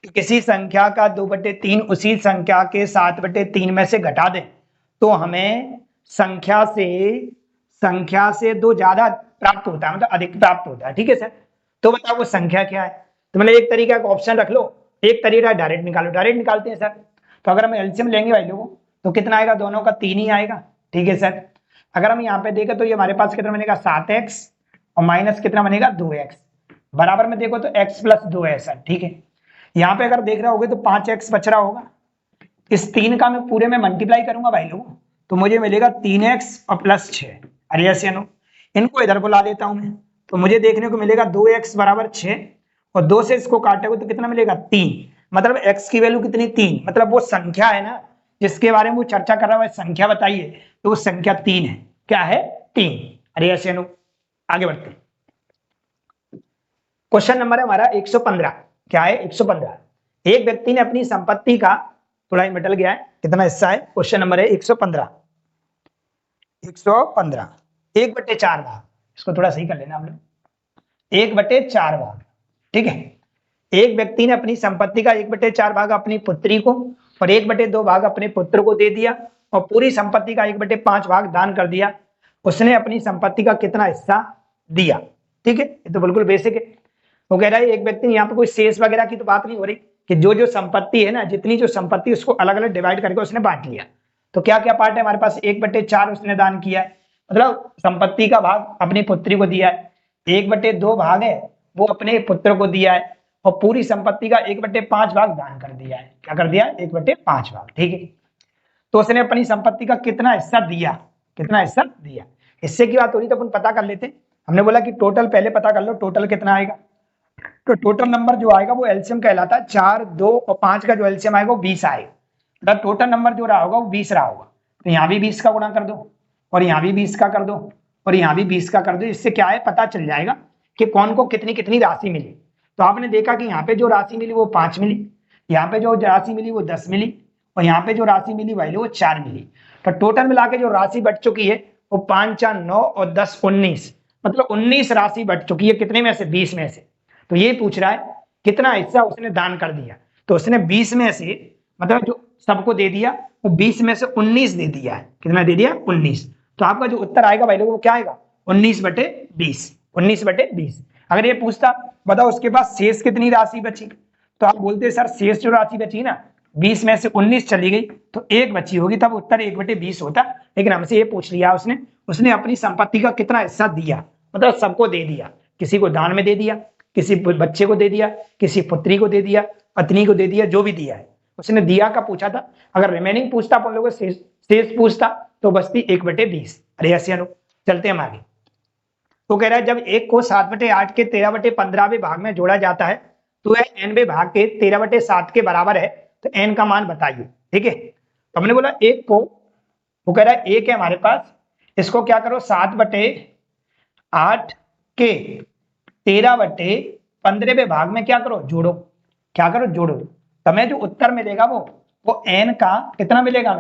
कि किसी संख्या का 2/3 उसी संख्या के 7/3 में से घटा दें तो हमें संख्या से 2 ज्यादा प्राप्त होता है, मतलब अधिक प्राप्त होता है। ठीक है सर, तो बताओ वो संख्या क्या है। तो मतलब एक तरीका का ऑप्शन रख लो, एक तरीका डायरेक्ट निकालो। डायरेक्ट निकालते हैं सर। तो अगर हम एलसीएम लेंगे भाई लोगों तो कितना आएगा, दोनों का 3 ही आएगा। ठीक है सर, अगर हम यहाँ पे देखें तो ये हमारे पास कितना बनेगा, 7x और माइनस कितना बनेगा, 2x। बराबर में देखो तो x + 2 है सर। ठीक है, यहाँ पे अगर देख रहे होगे तो 5x बच रहा होगा। इस 3 का मैं पूरे में मल्टीप्लाई करूंगा भाई लोगों तो मुझे मिलेगा 3x और +6। अरे यस या नो, इनको इधर बुला देता हूं मैं तो मुझे देखने को मिलेगा 2x = 6 और 2 से इसको काटेंगे तो कितना मिलेगा, 3। मतलब x की वैल्यू कितनी, 3। मतलब वो संख्या है ना जिसके बारे में वो चर्चा कर रहा है, संख्या बताइए, तो वो संख्या 3 है। क्या है, 3। अरे यस या नो, आगे बढ़ते हैं। क्वेश्चन नंबर है हमारा 115। क्या है, 115। एक व्यक्ति ने अपनी संपत्ति का, थोड़ा ही मिटल गया है, कितना हिस्सा है, क्वेश्चन नंबर है 115। 115 1/4 भाग, इसको थोड़ा सही कर लेना हम लोग, 1/4 भाग। ठीक है, एक व्यक्ति ने अपनी संपत्ति का 1/4 भाग अपनी पुत्री को और 1/2 भाग अपने पुत्र को दे दिया और पूरी संपत्ति का 1/5 भाग दान कर दिया। उसने अपनी संपत्ति का कितना हिस्सा दिया। ठीक है, ये तो बिल्कुल बेसिक है। वो कह रहा है एक व्यक्ति, यहाँ पे कोई शेष वगैरह की तो बात नहीं हो रही कि जो संपत्ति है ना, जितनी जो संपत्ति उसको अलग अलग डिवाइड करके उसने बांट लिया। तो क्या क्या पार्ट है हमारे पास, 1/4 उसने दान किया है, मतलब संपत्ति का भाग अपनी पुत्री को दिया है। 1/2 भाग है वो अपने पुत्र को दिया है और पूरी संपत्ति का 1/5 भाग दान कर दिया है। क्या कर दिया, 1/5 भाग। ठीक है, तो उसने अपनी संपत्ति का कितना हिस्सा दिया, कितना हिस्सा दिया। हिस्से की बात हो रही तो अपन पता कर लेते। हमने बोला कि टोटल पहले पता कर लो, टोटल कितना आएगा। तो टोटल नंबर जो आएगा वो एलसीएम कहलाता है। 4, 2 और 5 का जो एलसीएम आएगा वो 20 आएगा। मतलब टोटल नंबर जो रहा होगा वो 20 रहा होगा। तो यहाँ भी 20 का गुणा कर दो और यहाँ भी 20 का कर दो और यहाँ भी 20 का कर दो। इससे क्या है, पता चल जाएगा कि कौन को कितनी कितनी राशि मिली। तो आपने देखा कि यहाँ पे जो राशि मिली वो 5 मिली, यहाँ पे जो राशि मिली वो 10 मिली और यहाँ पे जो राशि मिली भाई वो 4 मिली। तो टोटल मिला के जो राशि बच चुकी है वो 5, 4, 9 और 10 19, मतलब 19 राशि बच चुकी है। कितने में से, 20 में से। तो ये पूछ रहा है कितना हिस्सा उसने दान कर दिया। तो उसने 20 में से, मतलब जो सबको दे दिया वो 20 में से 19 दे दिया है। कितना दे दिया, 19। तो आपका जो उत्तर आएगा भाई लोगों वो क्या आएगा, 19/20। 19/20। अगर ये पूछता बताओ उसके पास शेष कितनी राशि बची, तो आप बोलते सर शेष जो राशि बची ना, 20 में से 19 चली गई तो 1 बची होगी, तब उत्तर 1/20 होता। लेकिन हमसे ये पूछ लिया उसने अपनी संपत्ति का कितना हिस्सा दिया, मतलब सबको दे दिया। किसी को दान में दे दिया, किसी बच्चे को दे दिया, किसी पुत्री को दे दिया, पत्नी को दे दिया, जो भी दिया है उसने दिया का पूछा था। अगर रिमेनिंग पूछता अपन लोगों से शेष पूछता तो बचती 1/20। अरे ऐसे चलते हम आगे। तो कह रहा है जब एक को 7/8 के 13/15वें भाग में जोड़ा जाता है तो वह nवें भाग के 13/7 के बराबर है, तो n का मान बताइए। ठीक है, तो हमने बोला एक को, वो कह रहा है एक है हमारे पास, इसको क्या करो 7/8 के 13/15वें भाग में क्या करो, जोड़ो। क्या करो, जोड़ो। तुम्हें जो उत्तर मिलेगा वो n का कितना मिलेगा,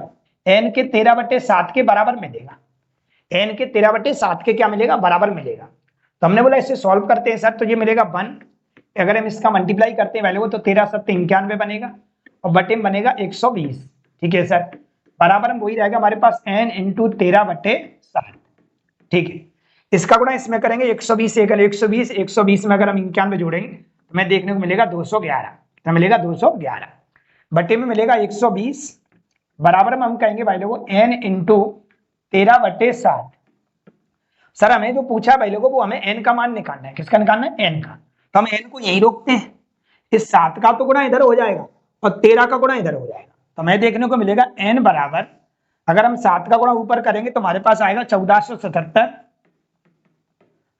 n के 13/7 के बराबर मिलेगा। n के 13/7 के क्या मिलेगा, बराबर मिलेगा। तो हमने बोला इसे सॉल्व करते हैं सर, तो ये मिलेगा 1। अगर हम इसका मल्टीप्लाई करते हैं वैल्यू तो 13 7 91 बनेगा और बटे में बनेगा 120। ठीक है सर, बराबर में वही रहेगा हमारे पास n × 13/7। ठीक है, इसका गुणा इसमें करेंगे 120 से 120, 120 में अगर हम 91 जोड़ेंगे तो हमें देखने को मिलेगा 211। तो मिलेगा 211 बटे में मिलेगा 120, बराबर में हम कहेंगे भाई लोगों n × 13/7। सर हमें जो पूछा भाई लोगों वो हमें n का मान निकालना है। किसका निकालना है, n का। तो हम n को यहीं रोकते हैं, इस 7 का तो गुणा इधर हो जाएगा और 13 का गुणा इधर हो जाएगा। तो हमें देखने को मिलेगा n बराबर, अगर हम 7 का गुणा ऊपर करेंगे तो हमारे पास आएगा 1477।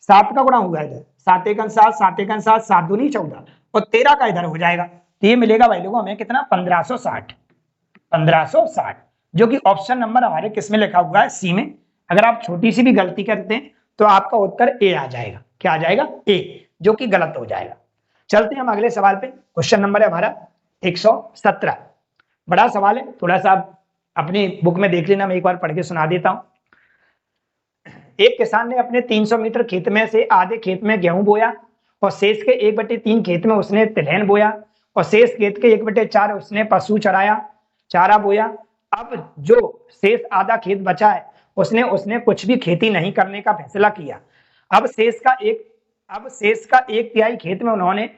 7 का गुणा होगा इधर, 7 × 7, 7 × 7, 7 दूनी 14 और 13 का इधर हो जाएगा। तो ये मिलेगा भाई लोगों हमें कितना, 1560। 1560, जो कि ऑप्शन नंबर हमारे किस में लिखा हुआ है, सी में। अगर आप छोटी सी भी गलती करते हैं तो आपका उत्तर ए आ जाएगा। क्या आ जाएगा? ए, जो कि गलत हो जाएगा। चलते हैं हम अगले सवाल पे। क्वेश्चन नंबर है हमारा 117। बड़ा सवाल है, थोड़ा सा आप अपनी बुक में देख लेना, मैं एक बार पढ़ के सुना देता हूं। एक किसान ने अपने 300 मीटर खेत में से आधे खेत में गेहूं बोया और शेष के 1/3 खेत में उसने तिलहन बोया और शेष खेत के 1/4 उसने पशु चारा बोया। अब जो शेष आधा खेत बचा है उसने कुछ भी खेती नहीं करने का फैसला किया। अब शेष का 1/3 खेत में उन्होंने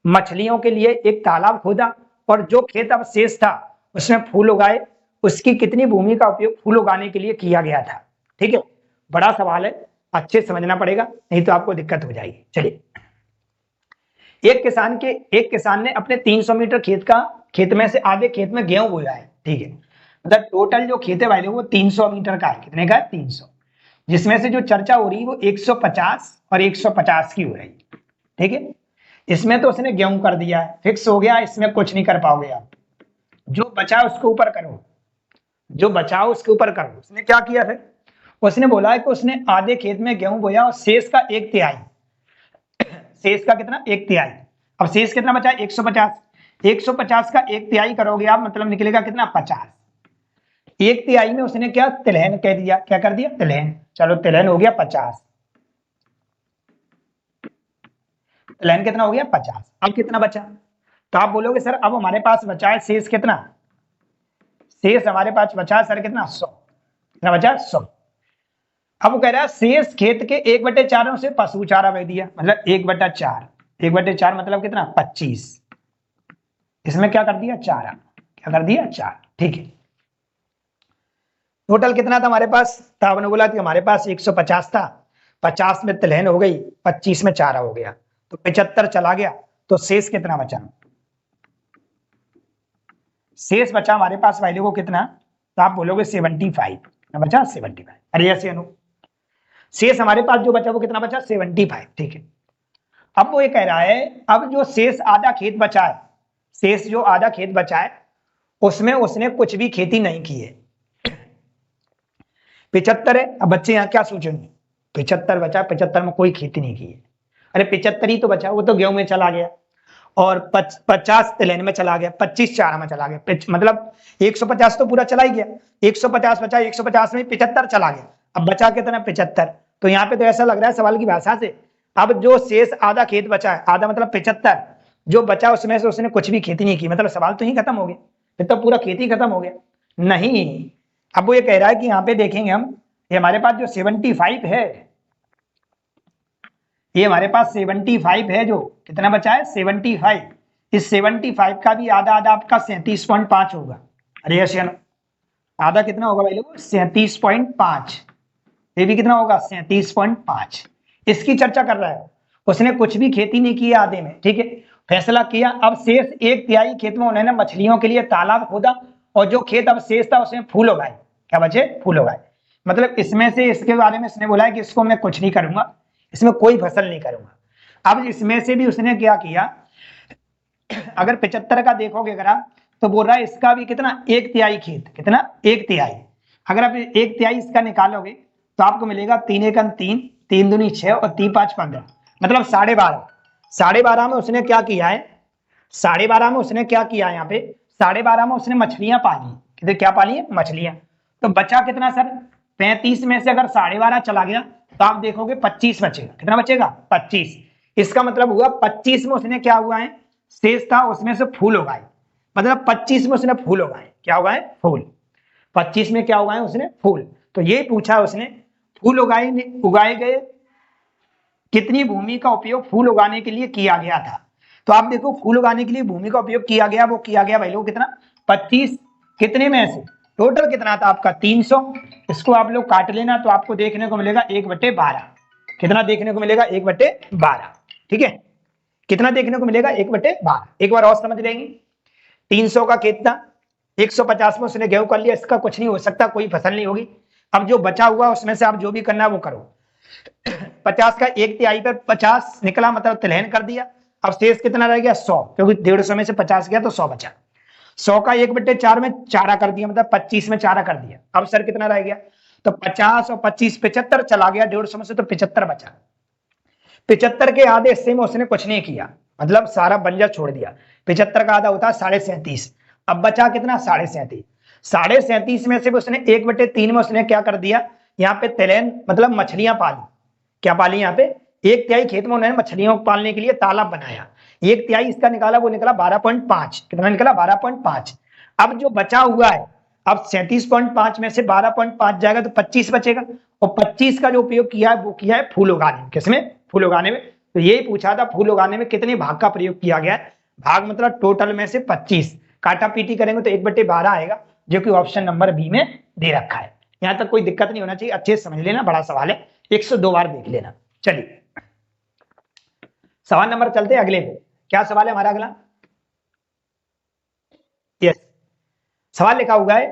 मछलियों के लिए एक तालाब खोदा और जो खेत अब शेष था उसमें फूल उगाए। उसकी कितनी भूमि का उपयोग फूल उगाने के लिए किया गया था? ठीक है, बड़ा सवाल है, अच्छे समझना पड़ेगा, नहीं तो आपको दिक्कत हो जाएगी। चलिए, एक किसान ने अपने 300 मीटर खेत में से आधे खेत में गेहूं बोया है। ठीक है, मतलब टोटल जो खेत है भाई वो 300 मीटर का है। कितने का है? 300, जिसमें से जो चर्चा हो रही है वो 150 और 150 की हो रही है। ठीक है, इसमें तो उसने गेहूं कर दिया है, फिक्स हो गया, इसमें कुछ नहीं कर पाओगे आप। जो बचा उसके ऊपर करो, जो बचाओ उसके ऊपर करो। उसने क्या किया फिर? उसने बोला है कि उसने आधे खेत में गेहूं बोया और शेष का 1/3, शेष का कितना? 1/3। अब शेष कितना बचा? 150। 150 का 1/3 करोगे आप, मतलब निकलेगा कितना? 50। 1/3 में उसने क्या तिलहन कह दिया? क्या कर दिया? तिलहन। चलो, तिलहन हो गया 50। तिलहन कितना हो गया? 50। अब कितना बचा? तो आप बोलोगे सर अब हमारे पास बचा है शेष कितना? शेष हमारे पास बचा है सर कितना? 100। कितना बचा? 100। अब वो कह रहा है शेष खेत के 1/4 से पशु चारा बह दिया, मतलब 1/4। 1/4 मतलब कितना? 25। इसमें क्या कर दिया? चारा। क्या कर दिया? चारा। ठीक है, टोटल कितना था हमारे पास? तो आपने बोला कि हमारे पास 150 था, 50 में तिलहन हो गई, 25 में चारा हो गया, तो 75 चला गया। तो शेष कितना बचा? शेष बचा हमारे पास वैल्यू को कितना? तो आप बोलोगे 75 बचा। 75। अरे ऐसे अनु, शेष हमारे पास जो बचा वो कितना बचा? 75। ठीक है, अब वो ये कह रहा है अब जो शेष आधा खेत बचा है, शेष जो आधा खेत बचा है उसमें उसने कुछ भी खेती नहीं की है। 75 है। अब बच्चे यहाँ क्या सोचेंगे? 75 बचा, 75 में कोई खेती नहीं की है। अरे 75 ही तो बचा, वो तो गेहूं में चला गया और 50 तिलहन में चला गया, 25 चारा में चला गया, मतलब 150 तो पूरा चला ही गया। 150 बचा, 150 में 75 चला गया, अब बचा कितना? 75। तो यहाँ पे तो ऐसा लग रहा है सवाल की भाषा से, अब जो शेष आधा खेत बचा है, आधा मतलब 75, जो बचा उसमें से उसने कुछ भी खेती नहीं की, मतलब सवाल तो ही खत्म हो गया, फिर तो पूरा खेती खत्म हो गया। नहीं, अब वो ये कह रहा है कि यहाँ पे देखेंगे हम, ये हमारे पास जो 75 है, ये हमारे पास 75 है, जो कितना बचा है? 75। इस 75 का भी आधा आधा आपका 37.5 होगा। अरे यश, आधा कितना होगा भाई लोग? 37.5। ये भी कितना होगा? 37.5। इसकी चर्चा कर रहा है। उसने कुछ भी खेती नहीं की आधे में। ठीक है, फैसला किया। अब शेष 1/3 खेत में उन्होंने मछलियों के लिए तालाब खोदा और जो खेत अब शेष था उसमें फूल उगाए। क्या बचे? फूल उगाए। मतलब इसमें से इसके बारे में इसने बोला है कि इसको मैं कुछ नहीं करूंगा, इसमें कोई फसल नहीं करूंगा। अब इसमें से भी उसने क्या किया? अगर 75 का देखोगे अगर आप, तो बोल रहा है इसका भी कितना? 1/3 खेत। कितना? 1/3। अगर आप 1/3 इसका निकालोगे तो आपको मिलेगा 3 एकम 3, 3 दूनी 6 और 3 5 15, मतलब 12.5। 12.5 में उसने क्या किया है? 12.5 में उसने क्या किया है? यहाँ पे 12.5 में उसने मछलियां पाली। कितने? क्या पाली है? मछलियां। तो बचा कितना सर? 35 में से अगर 12.5 चला गया तो आप देखोगे 25 बचेगा। कितना बचेगा? 25। इसका मतलब हुआ 25 में उसने क्या हुआ है? शेष था उसमें से फूल उगाए, मतलब 25 में उसने फूल उगाए। क्या उगाए? फूल। 25 में क्या उगाए उसने? फूल। तो ये पूछा उसने फूल उगाए गए कितनी भूमि का उपयोग फूल उगाने के लिए किया गया था। तो आप देखो फूल उगाने के लिए भूमि का उपयोग किया गया, वो किया गया भाई लोग कितना? 25। कितने में से? टोटल कितना था आपका? 300। इसको आप लोग काट लेना तो आपको देखने को मिलेगा 1/12। कितना देखने को मिलेगा? 1/12। ठीक है, कितना देखने को मिलेगा? 1/12। एक बार और समझ लेंगे। 300 का खेत था, 150 में उसने गेहूं कर लिया, इसका कुछ नहीं हो सकता, कोई फसल नहीं होगी। अब जो बचा हुआ उसमें से आप जो भी करना है वो करो। 50 का 1/3 पर 50 निकला, मतलब तिलहन कर दिया। अब शेष कितना रह गया? 100, क्योंकि 150 में से 50 गया तो 100 बचा। 100 का 1/4 में चारा कर दिया, मतलब 25 में चारा कर दिया। अब सर कितना रह गया? तो 50 और 25 75 चला गया 150 में से, तो 75 बचा। 75 के आधे हिस्से में उसने कुछ नहीं किया, मतलब सारा बंजर छोड़ दिया। 75 का आधा होता है 37.5। अब बचा कितना 37.5। 37.5 में से उसने 1/3 में उसने क्या कर दिया, यहाँ पे तिलैन मतलब मछलियां पाली। क्या पाली यहाँ पे, 1/3 खेत में उन्होंने मछलियों को पालने के लिए तालाब बनाया। 1/3 इसका निकाला, वो निकला 12.5। कितना निकला 12.5। अब जो बचा हुआ है, अब 37.5 में से 12.5 जाएगा तो 25 बचेगा, और 25 का जो उपयोग किया है वो किया है फूल उगाने में। किसमें, फूल उगाने में। तो यही पूछा था फूल उगाने में कितने भाग का प्रयोग किया गया है, भाग मतलब टोटल में से 25, काटा पीटी करेंगे तो 1/12 आएगा, जो कि ऑप्शन नंबर बी में दे रखा है। यहां तक कोई दिक्कत नहीं होना चाहिए, अच्छे से समझ लेना, बड़ा सवाल है, 102 बार देख लेना। चलिए सवाल नंबर चलते हैं अगले पे। क्या सवाल है हमारा अगला, यस, सवाल लिखा हुआ है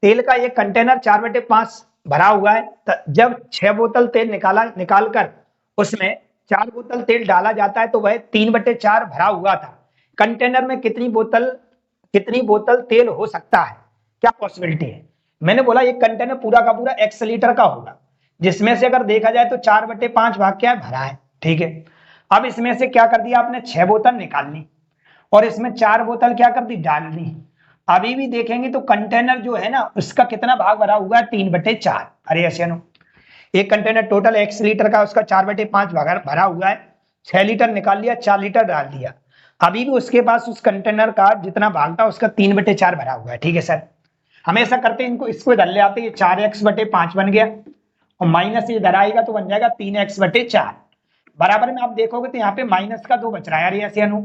तेल का एक कंटेनर 4/5 भरा हुआ है। जब 6 बोतल तेल निकालकर उसमें 4 बोतल तेल डाला जाता है तो वह 3/4 भरा हुआ था। कंटेनर में कितनी बोतल तेल हो सकता है, क्या पॉसिबिलिटी है। मैंने बोला एक कंटेनर पूरा का पूरा x लीटर का होगा, जिसमें से अगर देखा जाए तो 4/5 भाग क्या है, भरा है। ठीक है, अब इसमें से क्या कर दिया आपने, 6 बोतल निकाल ली और इसमें 4 बोतल क्या कर दी, डाल ली। अभी भी देखेंगे तो कंटेनर जो है ना उसका कितना भाग भरा हुआ है, 3/4। अरे ऐसे नो, एक कंटेनर टोटल x लीटर का, उसका 4/5 भाग भरा हुआ है। 6 लीटर निकाल लिया, 4 लीटर डाल दिया। अभी भी उसके पास उस कंटेनर का जितना भाग था उसका 3/4 भरा हुआ है। ठीक है सर, हम ऐसा करते हैं, इसको इधर ले आते हैं, 4x/5 बन गया और माइनस इधर आएगा तो बन जाएगा 3x/4। बराबर में आप देखोगे तो यहाँ पे माइनस का 2 बच रहा है। यार ऐसे अनु,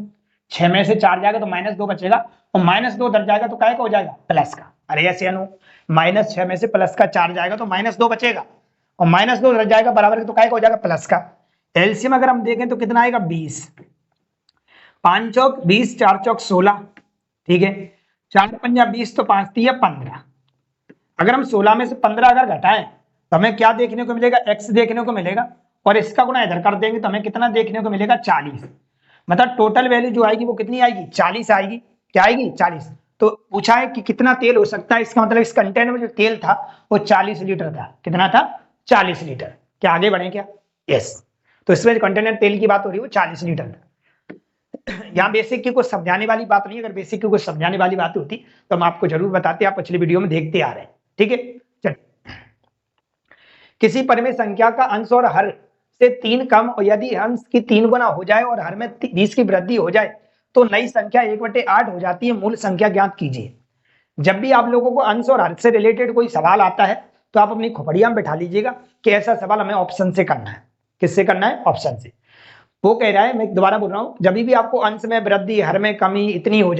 6 में से 4 जाएगा तो -2 बचेगा, और -2 उधर जाएगा तो क्या हो जाएगा, प्लस का। अरे ऐसे अनु, -6 में से प्लस का 4 जाएगा तो -2 बचेगा, और -2 उधर जाएगा बराबर तो क्या हो जाएगा, प्लस का। एलसीएम अगर हम देखें तो कितना आएगा, 20। 5 चौक 20, 4 चौक 16। ठीक है, 4 पंजा 20 तो 5 3 15। अगर हम 16 में से 15 अगर घटाएं तो हमें क्या देखने को मिलेगा, x देखने को मिलेगा, और इसका गुना इधर कर देंगे तो हमें कितना देखने को मिलेगा, 40। मतलब टोटल वैल्यू जो आएगी वो कितनी आएगी, 40 आएगी। क्या आएगी, 40। तो पूछा है कि कितना तेल हो सकता है, इसका मतलब इस कंटेनर में जो तेल था वो 40 लीटर था। कितना था, 40 लीटर। क्या आगे बढ़े क्या, यस। तो इसमें कंटेनर तेल की बात हो रही है वो 40 लीटर था। यहाँ बेसिक की कुछ समझाने वाली बात नहीं है, अगर बेसिक की कुछ समझाने वाली बात होती तो हम आपको जरूर बताते, आप पिछली वीडियो में देखते आ रहे हैं। ठीक है, चल, किसी परिमेय संख्या का अंश और हर से 3 कम, और यदि अंश की 3 गुना हो जाए और हर में 20 की वृद्धि हो जाए तो नई संख्या 1/8 हो जाती है। मूल संख्या ज्ञात कीजिए। जब भी आप लोगों को अंश और हर से रिलेटेड कोई सवाल आता है तो आप अपनी खोपड़िया में बैठा लीजिएगा कि ऐसा सवाल हमें ऑप्शन से करना है। किससे करना है, ऑप्शन से। वो कह रहा है, मैं दोबारा बोल रहा हूं, जब भी आपको अंश में वृद्धि, हर में कमी, इतनी हो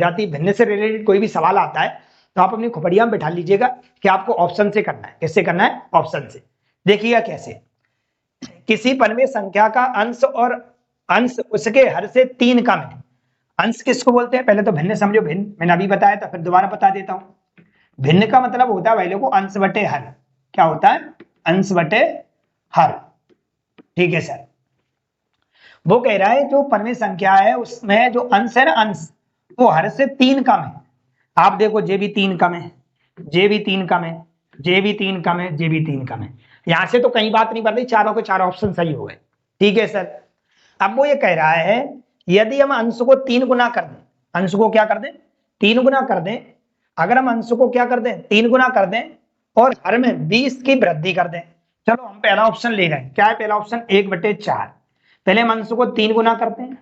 जाती, भिन्न से रिलेटेड कोई भी सवाल आता है तो आप अपनी खोपड़िया में बैठा लीजिएगा कि आपको ऑप्शन से करना है। किससे करना है, ऑप्शन से। देखिएगा कैसे, किसी परिमेय संख्या का अंश उसके हर से 3 कम है। अंश किसको बोलते हैं, पहले तो भिन्न समझो। भिन्न मैंने अभी बताया था, फिर दोबारा बता देता हूं। भिन्न का मतलब होता है भाई लोगों अंश बटे हर। क्या होता है, अंश बटे हर। ठीक है सर, वो कह रहा है जो परिमेय संख्या है उसमें जो अंश है ना, अंश वो हर से 3 कम है। आप देखो जे भी 3 कम है, जे भी 3 कम है, जे भी 3 कम है, जे भी 3 कम है। यहां से तो कहीं बात नहीं बन रही, चारों के चारों ऑप्शन सही हो गए। ठीक है सर, अब वो ये कह रहा है यदि हम अंश को 3 गुना कर दें, अंश को क्या कर दें, 3 गुना कर दें। अगर हम अंश को क्या कर दें, 3 गुना कर दें और हर में 20 की वृद्धि कर दें। चलो हम पहला ऑप्शन ले रहे हैं, क्या है पहला ऑप्शन, 1/4। पहले हम अंश को 3 गुना करते हैं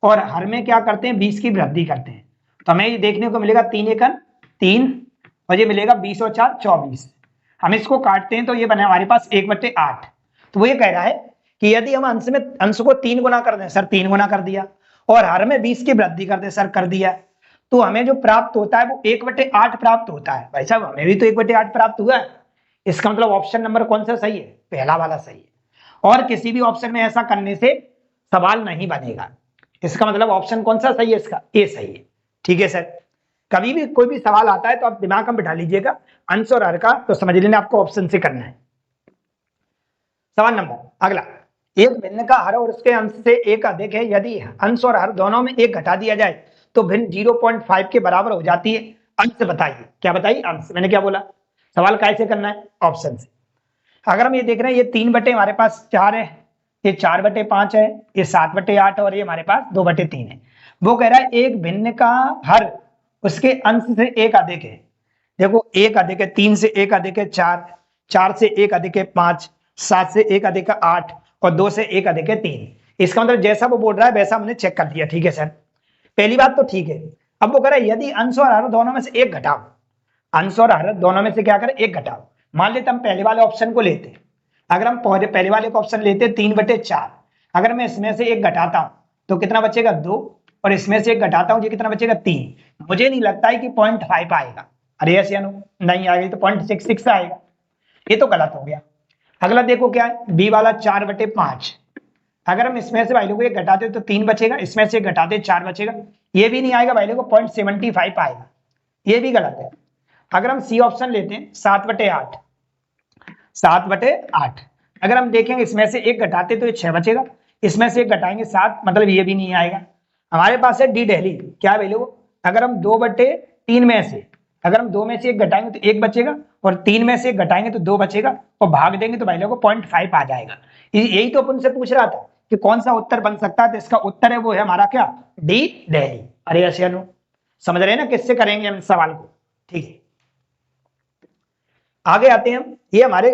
और हर में क्या करते हैं, 20 की वृद्धि करते हैं। तो हमें ये देखने को मिलेगा 3 एकड़ 3, और ये मिलेगा 20 और 4 24। हम इसको काटते हैं तो ये बने हमारे पास 1/8। तो वो ये कह रहा है कि यदि हम अंश को 3 गुना कर दें, सर 3 गुना कर दिया, और हर में 20 की वृद्धि कर दें, सर कर दिया, तो हमें जो प्राप्त होता है वो 1/8 प्राप्त होता है। भाई साहब हमें भी तो 1/8 प्राप्त हुआ है। इसका मतलब ऑप्शन नंबर कौन सा सही है, पहला वाला सही है। और किसी भी ऑप्शन में ऐसा करने से सवाल नहीं बनेगा। इसका मतलब ऑप्शन कौन सा सही है, इसका ए सही है। ठीक है सर, कभी भी कोई भी सवाल आता है तो आप दिमाग में बिठा लीजिएगा अंश और हर का, तो समझ लेना आपको ऑप्शन से करना है। सवाल नंबर अगला, एक भिन्न का हर और उसके अंश से एक अधिक है। यदि अंश और हर दोनों में एक घटा दिया जाए तो भिन्न 0.5 के बराबर हो जाती है। अंश बताइए, क्या बताइए, अंश। मैंने क्या बोला, सवाल कैसे करना है, ऑप्शन से। अगर हम ये देख रहे हैं ये 3 बटे हमारे पास 4 है, ये 4 बटे 5 है, ये 7 बटे 8 और ये हमारे पास 2 बटे 3 है। वो कह रहा है एक भिन्न का हर उसके अंश से एक अधिक है। देखो एक अधिक है 3 से एक अधिक है 4, 4 से एक अधिक है 5, 7 से एक अधिक है 8 और 2 से एक अधिक है 3। इसका मतलब जैसा वो बोल रहा है वैसा हमने चेक कर दिया। ठीक है सर, पहली बात तो ठीक है। अब वो कह रहा है यदि अंश और हर दोनों में से एक घटाओ, अंश और हर दोनों में से क्या करें, एक घटाओ। मान लेते हम पहले वाले ऑप्शन को लेते हैं। अगर हम पहले वाले को ऑप्शन लेते 3 बटे 4, अगर मैं इसमें से एक घटाता हूं तो कितना बचेगा 2, और इसमें से एक घटाता हूं ये कितना बचेगा 3। मुझे नहीं लगता है कि 0.5 आएगा। अरे यस या नो, नहीं आएगा, तो 0.66 आएगा। ये तो गलत हो गया। अगला देखो क्या है, बी वाला 4 बटे 5, अगर हम इसमें से भाई लोग एक घटाते तो 3 बचेगा, इसमें से घटाते 4 बचेगा, ये भी नहीं आएगा भाई लोग, 0.75 आएगा, ये भी गलत है। अगर हम सी ऑप्शन लेते हैं 7 बटे 8, 7 बटे 8, अगर हम देखेंगे इसमें से एक घटाते तो ये 6 बचेगा, इसमें से एक घटाएंगे 7, मतलब ये भी नहीं आएगा। हमारे पास है डी डेली, क्या वैल्यू, अगर हम 2 बटे 3 में से, अगर हम 2 में से एक घटाएंगे तो 1 बचेगा, और 3 में से एक घटाएंगे तो 2 बचेगा, और भाग देंगे तो भाई लोगों 0.5 आ जाएगा। यही तो अपन से पूछ रहा था कि कौन सा उत्तर बन सकता है, तो इसका उत्तर है वो है हमारा क्या, डी डेली। अरे अनु समझ रहे हैं ना किससे करेंगे हम सवाल को। ठीक है, आगे आते हैं हम। ये हमारे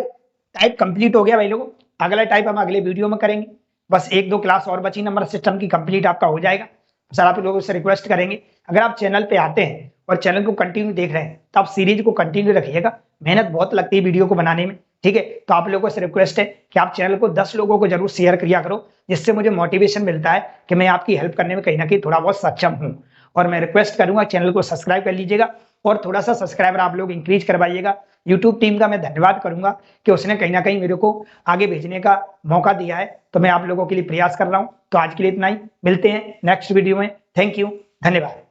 टाइप कंप्लीट हो गया भाई लोगों, अगला टाइप हम अगले वीडियो में करेंगे। बस 1-2 क्लास और बची, नंबर सिस्टम की कंप्लीट आपका हो जाएगा। सर आप लोगों से रिक्वेस्ट करेंगे, अगर आप चैनल पे आते हैं और चैनल को कंटिन्यू देख रहे हैं तो आप सीरीज को कंटिन्यू रखिएगा। मेहनत बहुत लगती है वीडियो को बनाने में। ठीक है, तो आप लोगों से रिक्वेस्ट है कि आप चैनल को 10 लोगों को जरूर शेयर किया करो, जिससे मुझे मोटिवेशन मिलता है कि मैं आपकी हेल्प करने में कहीं ना कहीं थोड़ा बहुत सक्षम हूं। और मैं रिक्वेस्ट करूंगा चैनल को सब्सक्राइब कर लीजिएगा, और थोड़ा सा सब्सक्राइबर आप लोग इंक्रीज करवाइएगा। यूट्यूब टीम का मैं धन्यवाद करूंगा कि उसने कहीं ना कहीं मेरे को आगे भेजने का मौका दिया है, तो मैं आप लोगों के लिए प्रयास कर रहा हूं। तो आज के लिए इतना ही, मिलते हैं नेक्स्ट वीडियो में। थैंक यू, धन्यवाद।